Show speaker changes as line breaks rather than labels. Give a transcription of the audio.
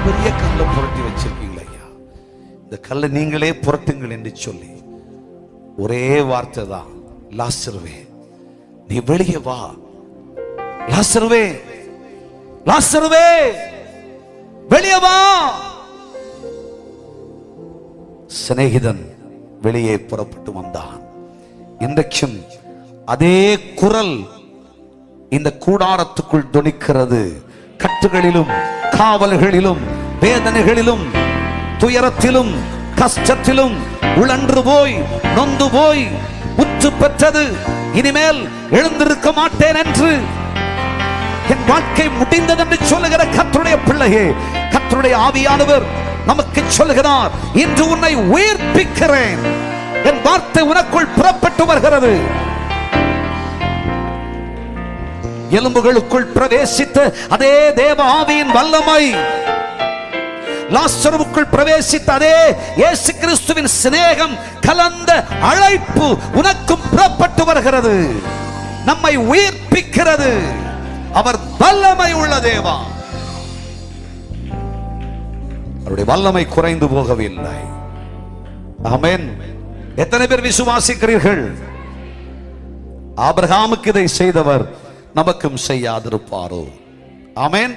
பெரிய கல்லை புரட்டி வச்சிருக்கீங்களா ஐயா, இந்த கல்லை நீங்களே புரட்டுங்கள் என்று சொல்லி ஒரே வார்த்தை தான், லாசருவே நீ வெளியே வா, லாசருவே லாசருவே வெளியே வா. சிநேகிதன் வெளியே புறப்பட்டு வந்தான். இன்றைக்கும் அதே குரல் இந்த கூடாரத்துக்குள் தொனிக்கிறது. கட்டுகளிலும் காவல்களிலும் வேதனைகளிலும் துயரத்திலும் கஷ்டத்திலும் உழன்று போய் நொந்து போய் உற்று பெற்றது, இனிமேல் எழுந்திருக்க மாட்டேன் என்று என் வாழ்க்கை முடிந்தது என்று சொல்லுகிற கர்த்தருடைய பிள்ளையே, கர்த்தருடைய ஆவியானவர் நமக்கு சொல்லுகிறார், இன்று உன்னை உயிர்ப்பிக்கிறேன், என் வார்த்தை உனக்குள் புறப்பட்டு வருகிறது. எலும்புகளுக்குள் பிரவேசித்த அதே தேவ ஆவியின் வல்லமை, லாசருவுக்குள் பிரவேசித்த அதே இயேசு கிறிஸ்துவின் சிநேகம் கலந்த அழைப்பு உனக்கும் புறப்பட்டு வருகிறது, நம்மை உயிர்ப்பிக்கிறது. அவர் வல்லமை உள்ள தேவா, அவருடைய வல்லமை குறைந்து போகவில்லை. ஆமென். எத்தனை பேர் விசுவாசிக்கிறீர்கள்? ஆபிரகாமுக்கு இதை செய்தவர் நமக்கும் செய்யாதிருப்பாரோ? ஆமென்.